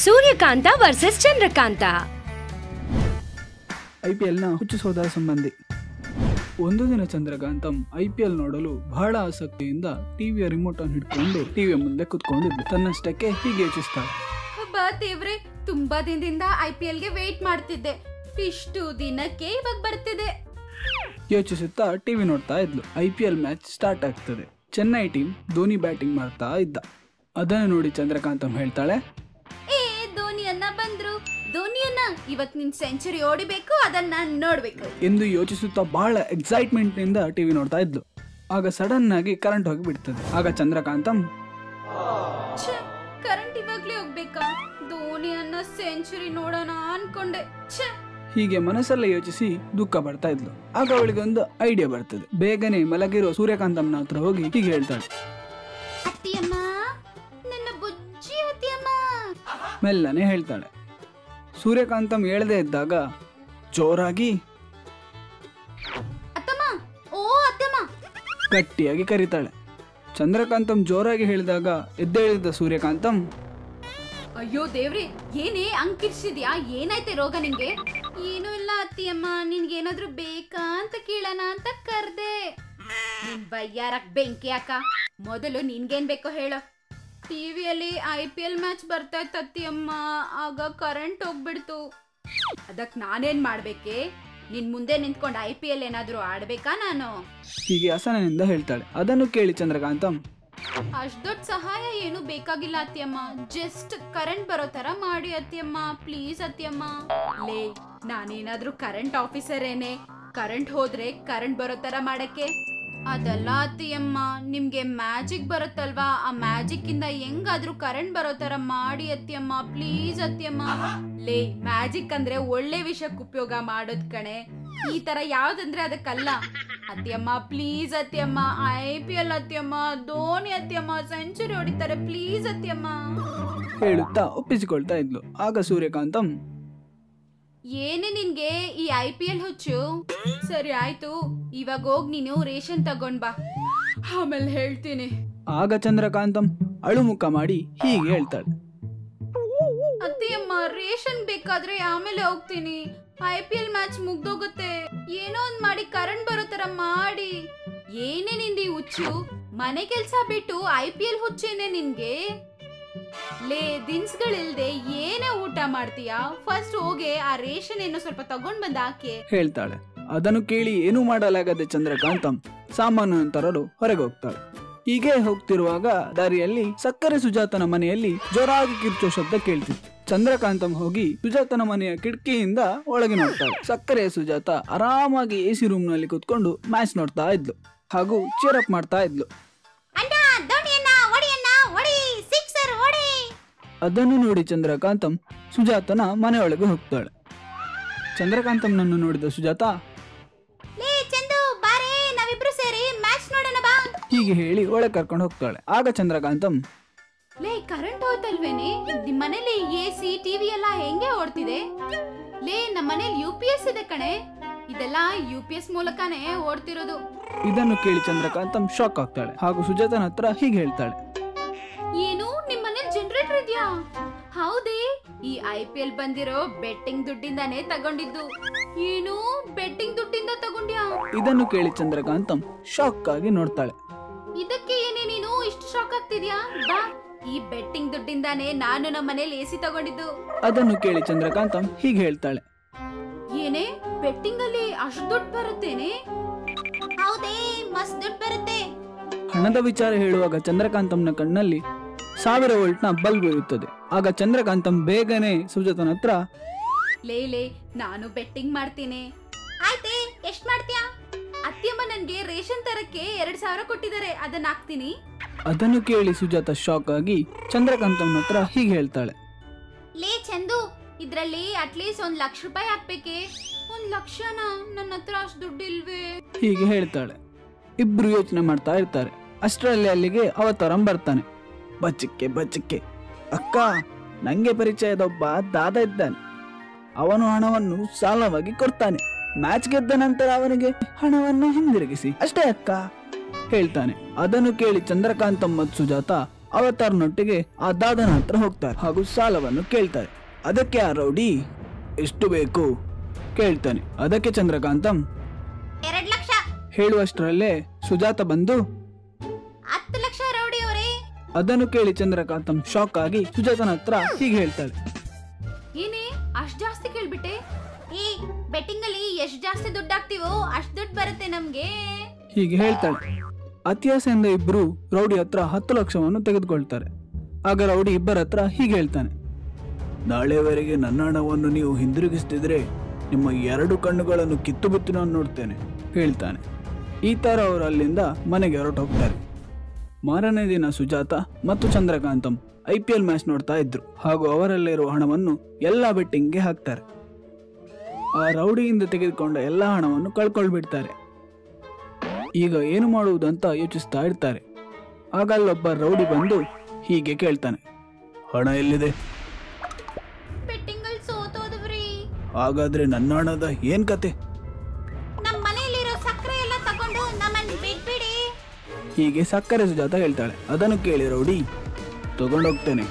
Suryakanta versus Chandrakanta. ಐಪಿಎಲ್ನ ಹುಚ್ಚು ಸೋದರ ಸಂಬಂಧಿ. ಒಂದು ದಿನ ಚಂದ್ರಕಾಂತಂ ಐಪಿಎಲ್ ನೋಡಲು ಬಹಳ ಆಸಕ್ತಿಯಿಂದ ಟಿವಿಯ ರಿಮೋಟ್ ಅನ್ನು ಹಿಡ್ಕೊಂಡು ಟಿವಿಯ ಮುಂದೆ ಕುತ್ಕೊಂಡಿದ್ದು ತನ್ನಷ್ಟಕ್ಕೆ ಹೀಗೆ ಯೋಚಿಸ್ತಾಳೆ. ಹಬ್ಬ ದೇವ್ರೆ, ತುಂಬಾ ದಿನದಿಂದ ಐಪಿಎಲ್ ಗೆ ವೇಟ್ ಮಾಡ್ತಿದ್ದೆ, ಇಷ್ಟು ದಿನಕ್ಕೆ ಇವಾಗ ಬರ್ತಿದೆ ಯೋಚಿಸುತ್ತಾ ಟಿವಿ ನೋಡ್ತಾ ಇದ್ಲು. ಐಪಿಎಲ್ ಮ್ಯಾಚ್ ಸ್ಟಾರ್ಟ್ ಆಗ್ತದೆ. ಚೆನ್ನೈ ಟೀಮ್ ಧೋನಿ ಬ್ಯಾಟಿಂಗ್ ಮಾಡ್ತಾ ಇದ್ದ. ಅದನ್ನು ನೋಡಿ ಚಂದ್ರಕಾಂತಂ ಹೇಳ್ತಾಳೆ, ಧೋನಿಯನ್ನ ಬಂದ್ರು, ಧೋನಿಯನ್ನ ಇವತ್ ನಿನ್ ಸೆಂಚುರಿ ಓಡಿಬೇಕು, ಅದನ್ನ ನೋಡ್ಬೇಕು ಎಂದು ಯೋಚಿಸುತ್ತಾ ಬಹಳ ಎಕ್ಸೈಟ್ಮೆಂಟ್ ನಿಂದ ಟಿವಿ ನೋಡ್ತಾ ಇದ್ಲು. ಆಗ ಸಡನ್ ಆಗಿ ಕರೆಂಟ್ ಹೋಗಿ ಬಿಡ್ತದೆ. ಆಗ ಚಂದ್ರಕಾಂತಂ ಕರೆಂಟ್ ಇವಾಗ್ಲೇ ಹೋಗ್ಬೇಕಾ, ಧೋನಿಯನ್ನ ಸೆಂಚುರಿ ನೋಡೋಣ ಅನ್ಕೊಂಡೆ. ಹೀಗೆ ಮನಸ್ಸಲ್ಲೇ ಯೋಚಿಸಿ ದುಃಖ ಬರ್ತಾ ಇದ್ಲು. ಆಗ ಅವಳಿಗೆ ಒಂದು ಐಡಿಯಾ ಬರ್ತದೆ. ಬೇಗನೆ ಮಲಗಿರೋ ಸೂರ್ಯಕಾಂತಂನ ಹತ್ರ ಹೋಗಿ ಹೀಗೆ ಹೇಳ್ತಾಳೆ, ಅತ್ತಿಯಮ್ಮ, ನನ್ನ ಬುಜ್ಜಿ ಅತ್ತಿಯಮ್ಮ. ಮೆಲ್ಲನೆ ಹೇಳ್ತಾಳೆ. ಸೂರ್ಯಕಾಂತಂ ಹೇಳದೇ ಇದ್ದಾಗ ಜೋರಾಗಿ ಅತ್ತಮ್ಮ, ಓ ಅತ್ತಮ್ಮ ಗಟ್ಟಿಯಾಗಿ ಕರೀತಾಳೆ. ಚಂದ್ರಕಾಂತಂ ಜೋರಾಗಿ ಹೇಳಿದಾಗ ಎದ್ದೇಳಿದ ಸೂರ್ಯಕಾಂತಂ, ಅಯ್ಯೋ ದೇವ್ರಿ, ಏನೇ ಅಂಕಿರ್ಸಿದ್ಯಾ, ಏನಾಯ್ತೆ ರೋಗ ನಿಂಗೆ? ಏನೂ ಇಲ್ಲ ಅತ್ತಿಯಮ್ಮ, ನಿನ್ಗೇನಾದ್ರೂ ಬೇಕಾ ಅಂತ ಕೇಳೋಣ ಅಂತ ಕರ್ದೆ. ನಿನ್ ಬಯ್ಯಾರಕ್ ಬೆಂಕಿ ಅಕ್ಕ, ಮೊದಲು ನಿನ್ಗೇನ್ ಬೇಕೋ ಹೇಳು. ಟಿವಿಯಲ್ಲಿ ಐಪಿಎಲ್ ಮ್ಯಾಚ್ ಬರ್ತಾ ಇತ್ತು ಅತ್ತಿಯಮ್ಮ, ಆಗ ಕರೆಂಟ್ ಹೋಗ್ಬಿಡ್ತು. ಅದಕ್ ನಾನೇನ್ ಮಾಡ್ಬೇಕೆ? ನಿನ್ ಮುಂದೆ ನಿಂತ್ಕೊಂಡು ಐಪಿಎಲ್ ಏನಾದ್ರೂ ಆಡ್ಬೇಕಾ ನಾನು? ಹೀಗೆ ಹಸನಿಂದ ಹೇಳ್ತಾಳೆ. ಅದನ್ನು ಕೇಳಿ ಚಂದ್ರಕಾಂತಂ, ಅಷ್ಟ್ ದೊಡ್ಡ ಸಹಾಯ ಏನು ಬೇಕಾಗಿಲ್ಲ ಅತ್ತಿಯಮ್ಮ, ಜಸ್ಟ್ ಕರೆಂಟ್ ಬರೋ ತರ ಮಾಡಿ ಅತ್ತಿಯಮ್ಮ, ಪ್ಲೀಸ್ ಅತ್ತಿಯಮ್ಮ. ಲೇ, ನಾನೇನಾದ್ರೂ ಕರೆಂಟ್ ಆಫೀಸರ್ ಏನೇ? ಕರೆಂಟ್ ಹೋದ್ರೆ ಕರೆಂಟ್ ಬರೋ ತರ ಮಾಡಕ್ಕೆ? ಅದಲ್ಲ ಅತ್ತಿಯಮ್ಮ, ನಿಮ್ಗೆ ಮ್ಯಾಜಿಕ್ ಬರುತ್ತಲ್ವಾ, ಆ ಮ್ಯಾಜಿಕ್ ಇಂದ ಹೆಂಗಾದ್ರೂ ಕರೆಂಟ್ ಬರೋ ತರ ಮಾಡಿ ಅತ್ತಿಯಮ್ಮ, ಪ್ಲೀಸ್ ಅತ್ತಿಯಮ್ಮ. ಲೇ, ಮ್ಯಾಜಿಕ್ ಅಂದ್ರೆ ಒಳ್ಳೆ ವಿಷಯಕ್ಕೆ ಉಪಯೋಗ ಮಾಡೋದ್ ಕಣೆ, ಈ ತರ ಯಾವ್ದಂದ್ರೆ ಅದಕ್ಕಲ್ಲ ಅತ್ತಿಯಮ್ಮ, ಪ್ಲೀಸ್ ಅತ್ತಿಯಮ್ಮ. ಐಪಿಎಲ್ ಅತ್ತಿಯಮ್ಮ, ಧೋನಿ ಅತ್ತಿಯಮ್ಮ ಸೆಂಚುರಿ ಹೊಡಿತಾರೆ, ಪ್ಲೀಸ್ ಅತ್ತಿಯಮ್ಮ ಹೇಳುತ್ತಾ ಒಪ್ಪಿಸಿಕೊಳ್ತಾ ಇದ್ಲು. ಆಗ ಸೂರ್ಯಕಾಂತಂ, ಏನೇ ನಿನ್ಗೆ ಈ ಐಪಿಎಲ್ ಹುಚ್ಚು? ಸರಿ ಆಯ್ತು, ಇವಾಗ ಹೋಗ್ ನೀನು ರೇಷನ್ ತಗೊಂಡ್ ಬಾ, ಆಮೇಲೆ ಹೇಳ್ತೀನಿ. ಆಗ ಚಂದ್ರಕಾಂತಂ ಅಳುಮುಖ ಮಾಡಿ ಹೀಗೆ ಹೇಳ್ತಾಳೆ, ಅತ್ತಿಯಮ್ಮ, ರೇಷನ್ ಬೇಕಾದ್ರೆ ಆಮೇಲೆ ಹೋಗ್ತೀನಿ, ಐಪಿಎಲ್ ಮ್ಯಾಚ್ ಮುಗ್ದೋಗುತ್ತೆ, ಏನೋ ಒಂದ್ ಮಾಡಿ ಕರೆಂಟ್ ಬರೋ ತರ ಮಾಡಿ. ಏನೇ ನಿಂದಿ ಹುಚ್ಚು? ಮನೆ ಕೆಲ್ಸ ಬಿಟ್ಟು ಐಪಿಎಲ್ ಹುಚ್ಚೇನೆ ನಿನ್ಗೆ? ಲೇ, ದಿನ್ಸ್ಗಳಿಲ್ದೆ ಏನೇ ಊಟ ಮಾಡ್ತೀಯಾ? ಫಸ್ಟ್ ಹೋಗಿ ಆ ರೇಷನ್ ಏನೋ ಸ್ವಲ್ಪ ತಗೊಂಡ್ ಬಂದ ಹಾಕಿ ಹೇಳ್ತಾಳೆ. ಅದನ್ನು ಕೇಳಿ ಏನೂ ಮಾಡಲಾಗದೆ ಚಂದ್ರಕಾಂತಂ ಸಾಮಾನು ತರಲು ಹೊರಗೆ ಹೋಗ್ತಾಳೆ. ಹೀಗೆ ಹೋಗ್ತಿರುವಾಗ ದಾರಿಯಲ್ಲಿ ಸಕ್ಕರೆ ಸುಜಾತನ ಮನೆಯಲ್ಲಿ ಜೋರಾಗಿ ಕಿರ್ಚೋ ಶಬ್ದ ಕೇಳ್ತಿತ್ತು. ಚಂದ್ರಕಾಂತಂ ಹೋಗಿ ಸುಜಾತನ ಮನೆಯ ಕಿಟಕಿಯಿಂದ ಒಳಗೆ ನೋಡ್ತಾಳೆ. ಸಕ್ಕರೆ ಸುಜಾತ ಆರಾಮಾಗಿ ಎಸಿ ರೂಮ್ ನಲ್ಲಿ ಕುತ್ಕೊಂಡು ಮ್ಯಾಚ್ ನೋಡ್ತಾ ಇದ್ಲು ಹಾಗೂ ಚೀರಪ್ ಮಾಡ್ತಾ ಇದ್ಲು. ಅದನ್ನು ನೋಡಿ ಚಂದ್ರಕಾಂತಂ ಸುಜಾತನ ಮನೆಯೊಳಗೆ ಹೋಗ್ತಾಳೆ. ಚಂದ್ರಕಾಂತಂನನ್ನು ನೋಡಿದ ಸುಜಾತ, ಹೀಗೆ ಹೇಳಿ ಒಳಗೆ ಕರ್ಕೊಂಡು ಹೋಗ್ತಾಳೆ. ಆಗ ಚಂದ್ರಕಾಂತಂ, ಲೇ, ಕರೆಂಟ್ ಹೋಯ್ತಲ್ವೇನೆ? ನಿಮ್ ಮನೇಲಿ ಎಸಿ ಟಿವಿ ಎಲ್ಲ ಹೆಂಗೆ ಓಡ್ತಿದೆ? ಲೇ, ನಮ್ಮ ಮನೇಲಿ UPS ಇದೆ ಕಣೆ, ಇದೆಲ್ಲ UPS ಮೂಲಕನೇ ಓಡ್ತಿರೋದು. ಇದನ್ನು ಕೇಳಿ ಚಂದ್ರಕಾಂತಂ ಶಾಕ್ ಆಗ್ತಾಳೆ ಹಾಗೂ ಸುಜಾತನ ಹತ್ರ ಹೀಗೆ ಹೇಳ್ತಾಳೆ, ಏನು, ನಿಮ್ ಮನೇಲಿ ಜನರೇಟರ್ ಇದೆಯಾ? ಹೌದೇ, ಈ ಐಪಿಎಲ್ ಬಂದಿರೋ ಬೆಟ್ಟಿಂಗ್ ದುಡ್ಡಿಂದಾನೇ ತಗೊಂಡಿದ್ದು. ಏನು, ಬೆಟ್ಟಿಂಗ್ ದುಡ್ಡಿಂದ ತಗೊಂಡ್ಯಾ? ಇದನ್ನು ಕೇಳಿ ಚಂದ್ರಕಾಂತಂ ಶಾಕ್ ಆಗಿ ನೋಡ್ತಾಳೆ. ಇದಕ್ಕೆ ಏನೇ ನೀನು ಇಷ್ಟು ಶಾಕ್ ಆಗ್ತಿದ್ಯಾ? ಬಾ, ಈ ಬೆಟ್ಟಿಂಗ್ ದುಡ್ಡಿಂದಾನೇ ನಾನು ನಮ್ಮ ಮನೇಲಿ ಎಸಿ ತಗೊಂಡಿದ್ದು. ಅದನ್ನು ಕೇಳಿ ಚಂದ್ರಕಾಂತಂ ಹೀಗೆ ಹೇಳ್ತಾಳೆ, ಏನೇ, ಬೆಟ್ಟಿಂಗ್ ಅಲ್ಲಿ ಅಷ್ಟು ದುಡ್ಡು ಬರುತ್ತೇನೆ? ಹೌದೇ, ಮಸ್ತ್ ದುಡ್ಡು ಬರುತ್ತೆ. ಹಣದ ವಿಚಾರ ಹೇಳುವಾಗ ಚಂದ್ರಕಾಂತಂನ ಕಣ್ಣಲ್ಲಿ 1000 ವೋಲ್ಟ್ನ ಬಲ್ಬ್ ಇರುತ್ತದೆ. ಆಗ ಚಂದ್ರಕಾಂತಂ ಬೇಗನೆ ಸುಜಾತನ ಹತ್ರ, ಲೇ, ನಾನು ಬೆಟ್ಟಿಂಗ್ ಮಾಡ್ತೀನಿ. ಆಯ್ತೆ, ಎಷ್ಟ್ ಮಾಡ್ತೀಯಾ? ಅತ್ತಿಯಮ್ಮ ನನ್ಗೆ ರೇಷನ್ ತರಕ್ಕೆ 2000 ಕೊಟ್ಟಿದ್ದಾರೆ, ಅದನ್ನ ಹಾಕ್ತೀನಿ. ಅದನ್ನು ಕೇಳಿ ಸುಜಾತ ಶಾಕ್ ಆಗಿ ಚಂದ್ರಕಾಂತಂನ ಹತ್ರ ಹೀಗೆ ಹೇಳ್ತಾಳೆ, ಲೇ ಚಂದು, ಇದ್ರಲ್ಲಿ ಅಟ್ಲೀಸ್ಟ್ 1 ಲಕ್ಷ ರೂಪಾಯಿ ಹಾಕ್ಬೇಕೆ? 1 ಲಕ್ಷನಾ? ನನ್ನ ಹತ್ರ ಅಷ್ಟು ದುಡ್ಡು ಇಲ್ವೇ? ಹೀಗೆ ಹೇಳ್ತಾಳೆ. ಇಬ್ರು ಯೋಚನೆ ಮಾಡ್ತಾ ಇರ್ತಾರೆ. ಅಷ್ಟರಲ್ಲಿ ಅಲ್ಲಿಗೆ ಅವತಾರಂ ಬರ್ತಾನೆ. ಬಚ್ಚಿಕ್ಕೆ ಅಕ್ಕ, ನಂಗೆ ಪರಿಚಯದೊಬ್ಬ ದಾದ ಇದ್ದಾನೆ, ಅವನು ಹಣವನ್ನು ಸಾಲವಾಗಿ ಕೊಡ್ತಾನೆ, ಮ್ಯಾಚ್ ಗೆದ್ದ ನಂತರ ಅವನಿಗೆ ಹಣವನ್ನು ಹಿಂದಿರುಗಿಸಿ ಅಷ್ಟೇ ಅಕ್ಕ ಹೇಳ್ತಾನೆ. ಅದನ್ನು ಕೇಳಿ ಚಂದ್ರಕಾಂತಂ ಮತ್ತು ಸುಜಾತ ಅವತಾರನೊಟ್ಟಿಗೆ ಆ ದಾದನ ಹತ್ರ ಹೋಗ್ತಾರೆ ಹಾಗೂ ಸಾಲವನ್ನು ಕೇಳ್ತಾರೆ. ಅದಕ್ಕೆ ಆ ರೌಡಿ ಎಷ್ಟು ಬೇಕು ಕೇಳ್ತಾನೆ. ಅದಕ್ಕೆ ಚಂದ್ರಕಾಂತಂ 2 ಲಕ್ಷ ಹೇಳುವಷ್ಟರಲ್ಲೇ ಸುಜಾತ ಬಂದು 10 ಲಕ್ಷ ರೌಡಿ ಅವರೇ. ಅದನ್ನು ಕೇಳಿ ಚಂದ್ರಕಾಂತಂ ಶಾಕ್ ಆಗಿ ಸುಜಾತನ ಹತ್ರ ಹೀಗೆ ಹೇಳ್ತಾಳೆ. ಏನೇ ಅಷ್ಟ್ ಜಾಸ್ತಿ ಕೇಳ್ಬಿಟ್ಟೆ? ಈ ಬೆಟ್ಟಿಂಗ್ ಅಲ್ಲಿ ಎಷ್ಟ್ ಜಾಸ್ತಿ ದುಡ್ಡು ಹಾಕ್ತಿವೋ ಅಷ್ಟ್ ದುಡ್ಡು ಬರುತ್ತೆ ನಮ್ಗೆ. ಹೀಗೆ ಹೇಳ್ತಾಳೆ. ಅತ್ಯಾಸೆಯಿಂದ ಇಬ್ರು ರೌಡಿ ಹತ್ರ 10 ಲಕ್ಷವನ್ನು ತೆಗೆದುಕೊಳ್ತಾರೆ. ಆಗ ರೌಡಿ ಇಬ್ಬರ ಹತ್ರ ಹೀಗೆ ಹೇಳ್ತಾನೆ. ನಾಳೆವರೆಗೆ ನನ್ನ ಹಣವನ್ನು ನೀವು ಹಿಂದಿರುಗಿಸ್ತಿದ್ರೆ ನಿಮ್ಮ 2 ಕಣ್ಣುಗಳನ್ನು ಕಿತ್ತು ಬಿತ್ತು ನಾನು ನೋಡ್ತೇನೆ ಹೇಳ್ತಾನೆ. ಈ ತರ ಅವರು ಅಲ್ಲಿಂದ ಮನೆಗೆ ಹೊರಟೋಗ್ತಾರೆ. ಮಾರನೇ ದಿನ ಸುಜಾತ ಮತ್ತು ಚಂದ್ರಕಾಂತಂ IPL ಮ್ಯಾಚ್ ನೋಡ್ತಾ ಇದ್ರು ಹಾಗೂ ಅವರಲ್ಲಿರುವ ಹಣವನ್ನು ಎಲ್ಲಾ ಬೆಟ್ಟಿಂಗ್ಗೆ ಹಾಕ್ತಾರೆ. ಆ ರೌಡಿಯಿಂದ ತೆಗೆದುಕೊಂಡ ಎಲ್ಲಾ ಹಣವನ್ನು ಕಳ್ಕೊಳ್ಬಿಡ್ತಾರೆ. ಈಗ ಏನು ಮಾಡುವುದಂತ ಯೋಚಿಸ್ತಾ ಇರ್ತಾರೆ. ಆಗ ಅಲ್ಲೊಬ್ಬ ರೌಡಿ ಬಂದು ಹೀಗೆ ಕೇಳ್ತಾನೆ. ಹಣ ಎಲ್ಲಿದೆ? ಬೆಟ್ಟಿಂಗ್ ಅಲ್ಲಿ ಸೋತೋದ್ರಿ. ಹಾಗಾದ್ರೆ ನನ್ನ ಹಣದ ಏನ್ ಕತೆ? ನಮ್ಮ ಮನೆಯಲ್ಲಿರೋ ಸಕ್ಕರೆ ಎಲ್ಲ ತಗೊಂಡು ನಮ್ಮನ್ನ ಬಿಟ್ಬಿಡಿ. ಹೀಗೆ ಸಕ್ಕರೆ ಸುಜಾತ ಹೇಳ್ತಾಳೆ. ಅದನ್ನು ಕೇಳಿ ರೌಡಿ ತಗೊಂಡೋಗ್ತೇನೆ,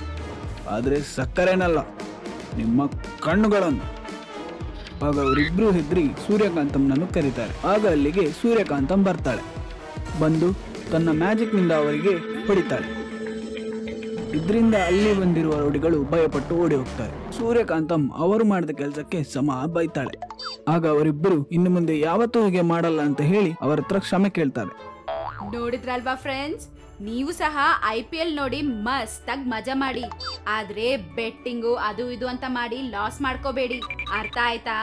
ಆದ್ರೆ ಸಕ್ಕರೆನಲ್ಲ ನಿಮ್ಮ ಕಣ್ಣುಗಳನ್ನು. ಆಗ ಅವರಿಬ್ರು ಹೆದ್ರಿ ಸೂರ್ಯಕಾಂತಂನನ್ನು ಕರೀತಾರೆ. ಆಗ ಅಲ್ಲಿಗೆ ಸೂರ್ಯಕಾಂತಂ ಬರ್ತಾಳೆ. ಬಂದು ತನ್ನ ಮ್ಯಾಜಿಕ್ ನಿಂದ ಅವರಿಗೆ ಹೊಡಿತಾಳೆ. ಇದರಿಂದ ಅಲ್ಲಿ ಬಂದಿರುವ ರೌಡಿಗಳು ಭಯಪಟ್ಟು ಓಡಿ ಹೋಗ್ತಾರೆ. ಸೂರ್ಯಕಾಂತಂ ಅವರು ಮಾಡಿದ ಕೆಲಸಕ್ಕೆ ಸಮ ಬೈತಾಳೆ. ಆಗ ಅವರಿಬ್ಬರು ಇನ್ನು ಮುಂದೆ ಯಾವತ್ತೂ ಹೀಗೆ ಮಾಡಲ್ಲ ಅಂತ ಹೇಳಿ ಅವರ ಹತ್ರ ಕ್ಷಮೆ ಕೇಳ್ತಾರೆ. ನೋಡಿದ್ರಲ್ವಾ ಫ್ರೆಂಡ್ಸ್, ನೀವು ಸಹ IPL ನೋಡಿ ಮಸ್ತಾಗಿ ಮಜಾ ಮಾಡಿ. ಆದ್ರೆ ಬೆಟ್ಟಿಂಗು ಅದು ಇದು ಅಂತ ಮಾಡಿ ಲಾಸ್ ಮಾಡ್ಕೋಬೇಡಿ. ಅರ್ಥ ಆಯ್ತಾ?